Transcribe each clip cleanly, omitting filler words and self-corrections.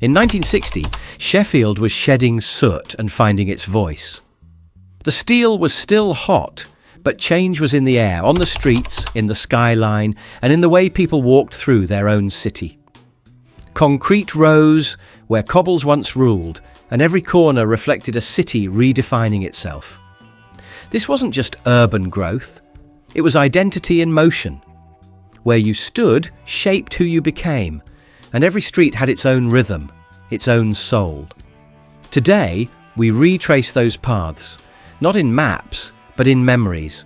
In 1960, Sheffield was shedding soot and finding its voice. The steel was still hot, but change was in the air, on the streets, in the skyline, and in the way people walked through their own city. Concrete rose where cobbles once ruled, and every corner reflected a city redefining itself. This wasn't just urban growth, it was identity in motion. Where you stood shaped who you became, and every street had its own rhythm, its own soul. Today, we retrace those paths, not in maps, but in memories.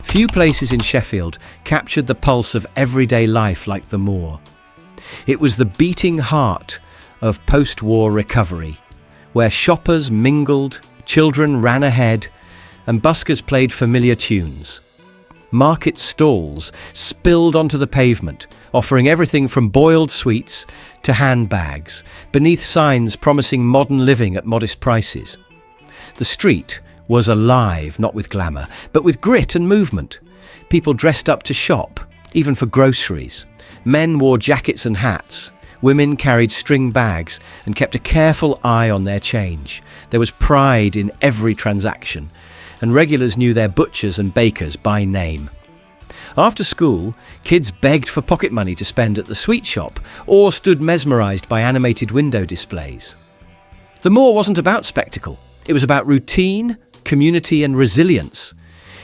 Few places in Sheffield captured the pulse of everyday life like the Moor. It was the beating heart of post-war recovery, where shoppers mingled, children ran ahead, and buskers played familiar tunes. Market stalls spilled onto the pavement, offering everything from boiled sweets to handbags, beneath signs promising modern living at modest prices. The street was alive, not with glamour, but with grit and movement. People dressed up to shop, even for groceries. Men wore jackets and hats. Women carried string bags and kept a careful eye on their change. There was pride in every transaction, and regulars knew their butchers and bakers by name. After school, kids begged for pocket money to spend at the sweet shop or stood mesmerised by animated window displays. The Moor wasn't about spectacle. It was about routine, community and resilience.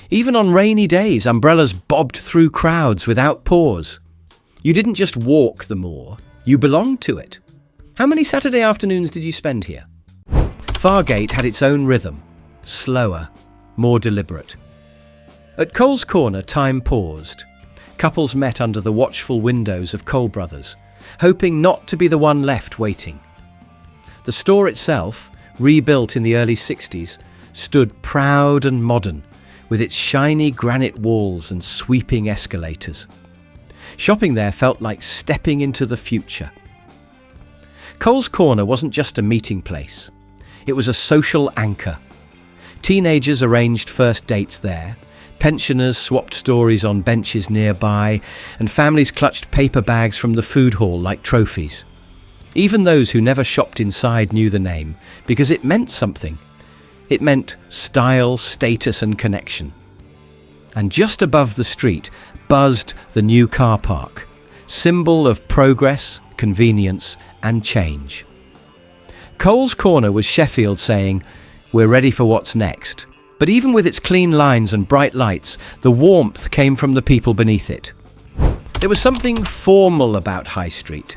Even on rainy days, umbrellas bobbed through crowds without pause. You didn't just walk the Moor, you belonged to it. How many Saturday afternoons did you spend here? Fargate had its own rhythm, slower, more deliberate. At Cole's Corner, time paused. Couples met under the watchful windows of Cole Brothers, hoping not to be the one left waiting. The store itself, rebuilt in the early 60s, stood proud and modern, with its shiny granite walls and sweeping escalators. Shopping there felt like stepping into the future. Cole's Corner wasn't just a meeting place. It was a social anchor. Teenagers arranged first dates there, pensioners swapped stories on benches nearby, and families clutched paper bags from the food hall like trophies. Even those who never shopped inside knew the name, because it meant something. It meant style, status and connection. And just above the street buzzed the new car park, symbol of progress, convenience and change. Cole's Corner was Sheffield saying, "We're ready for what's next." But even with its clean lines and bright lights, the warmth came from the people beneath it. There was something formal about High Street.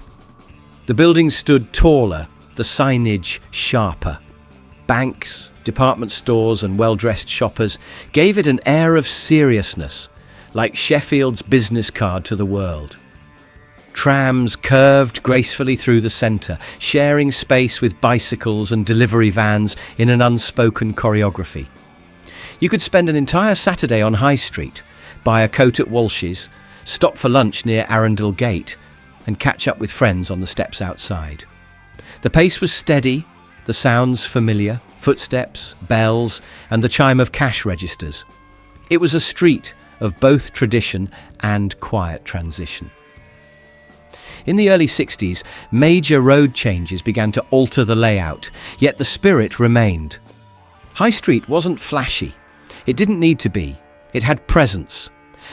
The buildings stood taller, the signage sharper. Banks, department stores and well-dressed shoppers gave it an air of seriousness, like Sheffield's business card to the world. Trams curved gracefully through the centre, sharing space with bicycles and delivery vans in an unspoken choreography. You could spend an entire Saturday on High Street, buy a coat at Walsh's, stop for lunch near Arundel Gate, and catch up with friends on the steps outside. The pace was steady, the sounds familiar, footsteps, bells, and the chime of cash registers. It was a street of both tradition and quiet transition. In the early 60s, major road changes began to alter the layout, yet the spirit remained. High Street wasn't flashy. It didn't need to be. It had presence.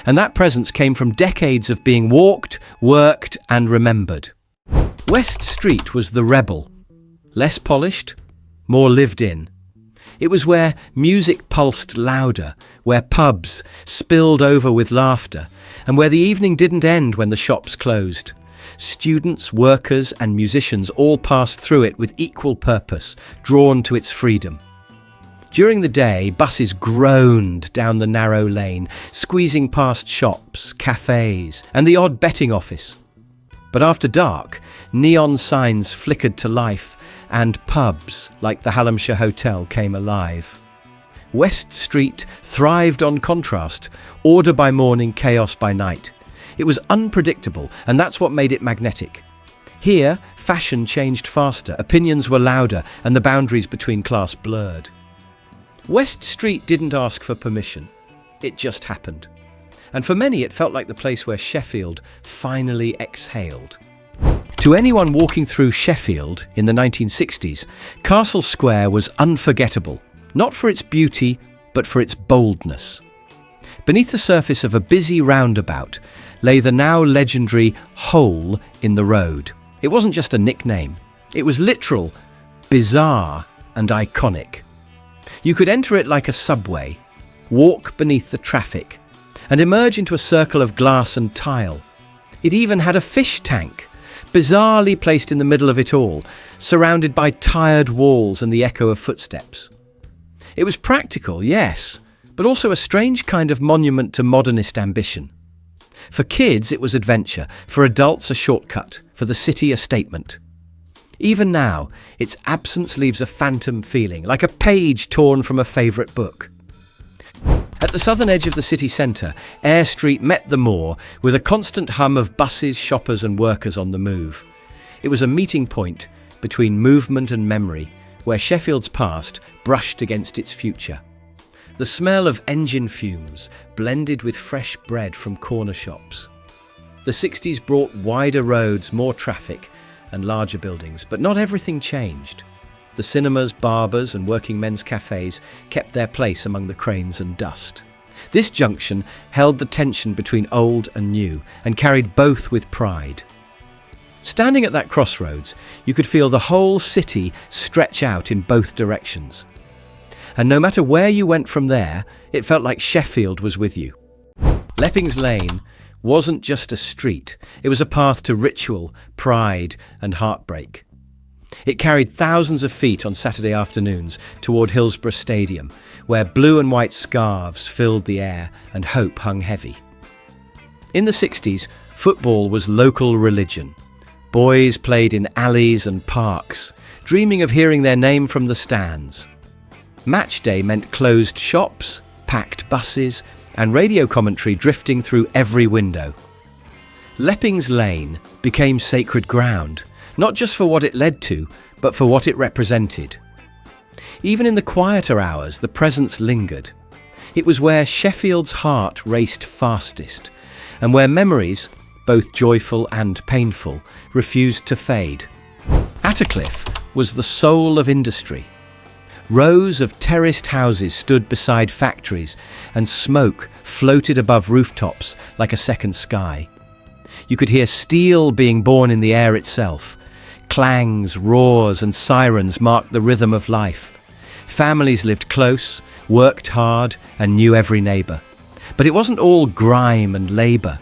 And that presence came from decades of being walked, worked, and remembered. West Street was the rebel. Less polished, more lived in. It was where music pulsed louder, where pubs spilled over with laughter, and where the evening didn't end when the shops closed. Students, workers, and musicians all passed through it with equal purpose, drawn to its freedom. During the day, buses groaned down the narrow lane, squeezing past shops, cafes, and the odd betting office. But after dark, neon signs flickered to life, and pubs like the Hallamshire Hotel came alive. West Street thrived on contrast, order by morning, chaos by night. It was unpredictable, and that's what made it magnetic. Here, fashion changed faster, opinions were louder, and the boundaries between class blurred. West Street didn't ask for permission. It just happened. And for many, it felt like the place where Sheffield finally exhaled. To anyone walking through Sheffield in the 1960s, Castle Square was unforgettable, not for its beauty, but for its boldness. Beneath the surface of a busy roundabout lay the now legendary hole in the road. It wasn't just a nickname. It was literal, bizarre, and iconic. You could enter it like a subway, walk beneath the traffic, and emerge into a circle of glass and tile. It even had a fish tank, bizarrely placed in the middle of it all, surrounded by tired walls and the echo of footsteps. It was practical, yes, but also a strange kind of monument to modernist ambition. For kids, it was adventure. For adults, a shortcut. For the city, a statement. Even now, its absence leaves a phantom feeling, like a page torn from a favourite book. At the southern edge of the city centre, Eyre Street met the Moor with a constant hum of buses, shoppers and workers on the move. It was a meeting point between movement and memory, where Sheffield's past brushed against its future. The smell of engine fumes blended with fresh bread from corner shops. The 60s brought wider roads, more traffic and larger buildings, but not everything changed. The cinemas, barbers and working men's cafes kept their place among the cranes and dust. This junction held the tension between old and new and carried both with pride. Standing at that crossroads, you could feel the whole city stretch out in both directions. And no matter where you went from there, it felt like Sheffield was with you. Leping Lane wasn't just a street, it was a path to ritual, pride and heartbreak. It carried thousands of feet on Saturday afternoons toward Hillsborough Stadium, where blue and white scarves filled the air and hope hung heavy. In the 60s, football was local religion. Boys played in alleys and parks, dreaming of hearing their name from the stands. Match day meant closed shops, packed buses, and radio commentary drifting through every window. Leping Lane became sacred ground, not just for what it led to, but for what it represented. Even in the quieter hours, the presence lingered. It was where Sheffield's heart raced fastest, and where memories, both joyful and painful, refused to fade. Atacliffe was the soul of industry. Rows of terraced houses stood beside factories, and smoke floated above rooftops like a second sky. You could hear steel being born in the air itself. Clangs, roars and sirens marked the rhythm of life. Families lived close, worked hard and knew every neighbour. But it wasn't all grime and labour.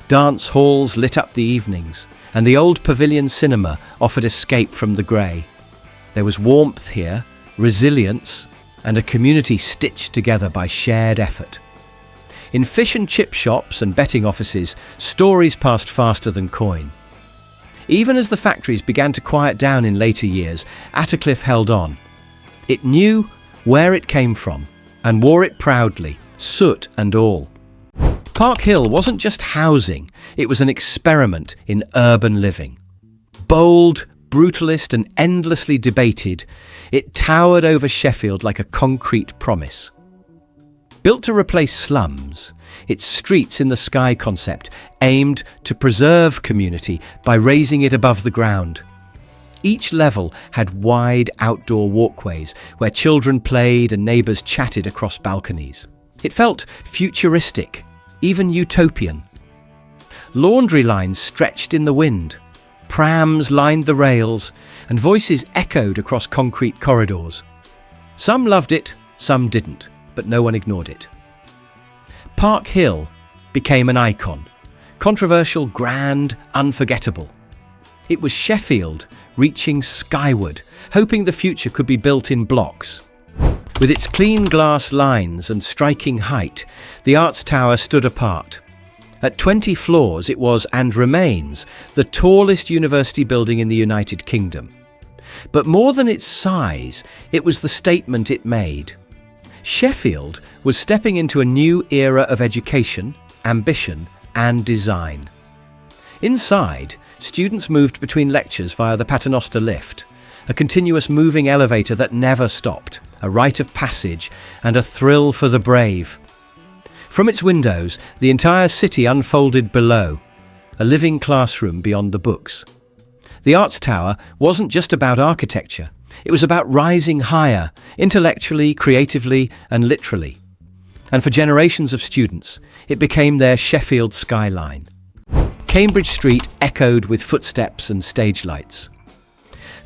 Dance halls lit up the evenings, and the old pavilion cinema offered escape from the grey. There was warmth here, resilience, and a community stitched together by shared effort. In fish and chip shops and betting offices, stories passed faster than coin. Even as the factories began to quiet down in later years, Atacliffe held on. It knew where it came from and wore it proudly, soot and all. Park Hill wasn't just housing, it was an experiment in urban living. Bold, brutalist and endlessly debated, it towered over Sheffield like a concrete promise. Built to replace slums, its streets in the sky concept aimed to preserve community by raising it above the ground. Each level had wide outdoor walkways where children played and neighbours chatted across balconies. It felt futuristic, even utopian. Laundry lines stretched in the wind. Trams lined the rails, and voices echoed across concrete corridors. Some loved it, some didn't, but no one ignored it. Park Hill became an icon, controversial, grand, unforgettable. It was Sheffield reaching skyward, hoping the future could be built in blocks. With its clean glass lines and striking height, the Arts Tower stood apart. At 20 floors, it was, and remains, the tallest university building in the United Kingdom. But more than its size, it was the statement it made. Sheffield was stepping into a new era of education, ambition, and design. Inside, students moved between lectures via the Paternoster lift, a continuous moving elevator that never stopped, a rite of passage and a thrill for the brave. From its windows, the entire city unfolded below, a living classroom beyond the books. The Arts Tower wasn't just about architecture. It was about rising higher, intellectually, creatively, and literally. And for generations of students, it became their Sheffield skyline. Cambridge Street echoed with footsteps and stage lights.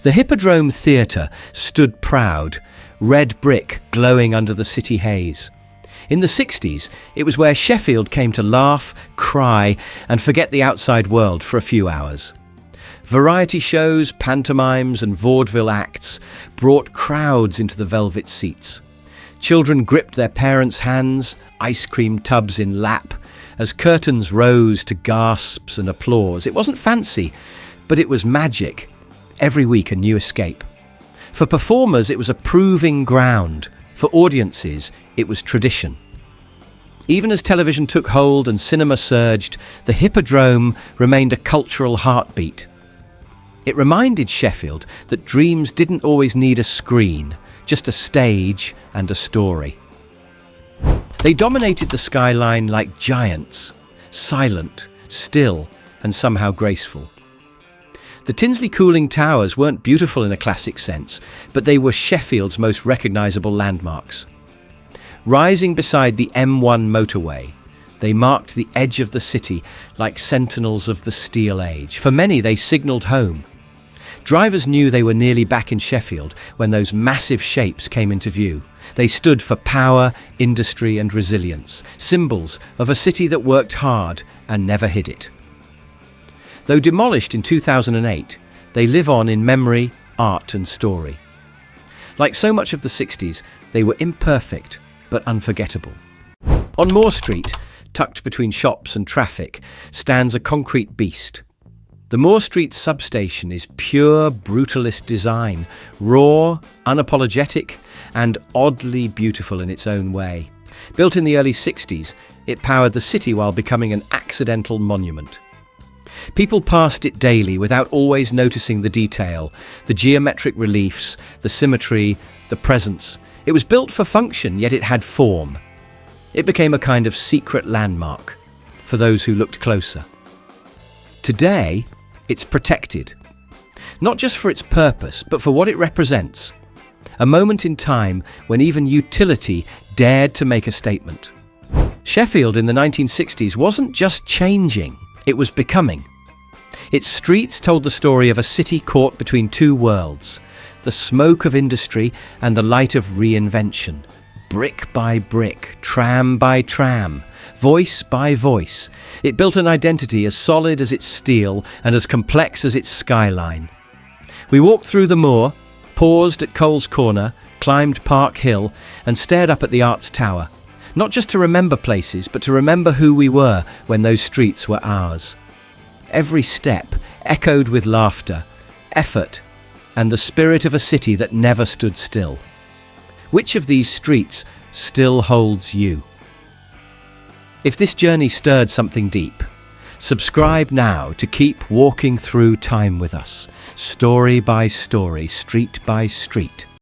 The Hippodrome Theatre stood proud, red brick glowing under the city haze. In the 60s, it was where Sheffield came to laugh, cry, and forget the outside world for a few hours. Variety shows, pantomimes, and vaudeville acts brought crowds into the velvet seats. Children gripped their parents' hands, ice cream tubs in lap, as curtains rose to gasps and applause. It wasn't fancy, but it was magic. Every week a new escape. For performers, it was a proving ground. For audiences, it was tradition. Even as television took hold and cinema surged, the Hippodrome remained a cultural heartbeat. It reminded Sheffield that dreams didn't always need a screen, just a stage and a story. They dominated the skyline like giants, silent, still, and somehow graceful. The Tinsley Cooling Towers weren't beautiful in a classic sense, but they were Sheffield's most recognisable landmarks. Rising beside the M1 motorway, they marked the edge of the city like sentinels of the Steel Age. For many, they signalled home. Drivers knew they were nearly back in Sheffield when those massive shapes came into view. They stood for power, industry and resilience, symbols of a city that worked hard and never hid it. Though demolished in 2008, they live on in memory, art and story. Like so much of the 60s, they were imperfect but unforgettable. On Moor Street, tucked between shops and traffic, stands a concrete beast. The Moor Street Substation is pure brutalist design, raw, unapologetic, and oddly beautiful in its own way. Built in the early 60s, it powered the city while becoming an accidental monument. People passed it daily without always noticing the detail, the geometric reliefs, the symmetry, the presence. It was built for function, yet it had form. It became a kind of secret landmark for those who looked closer. Today, it's protected, not just for its purpose, but for what it represents. A moment in time when even utility dared to make a statement. Sheffield in the 1960s wasn't just changing, it was becoming. Its streets told the story of a city caught between two worlds, the smoke of industry and the light of reinvention. Brick by brick, tram by tram, voice by voice, it built an identity as solid as its steel and as complex as its skyline. We walked through the Moor, paused at Cole's Corner, climbed Park Hill and stared up at the Arts Tower, not just to remember places, but to remember who we were when those streets were ours. Every step echoed with laughter, effort, and the spirit of a city that never stood still. Which of these streets still holds you? If this journey stirred something deep, subscribe now to keep walking through time with us, story by story, street by street.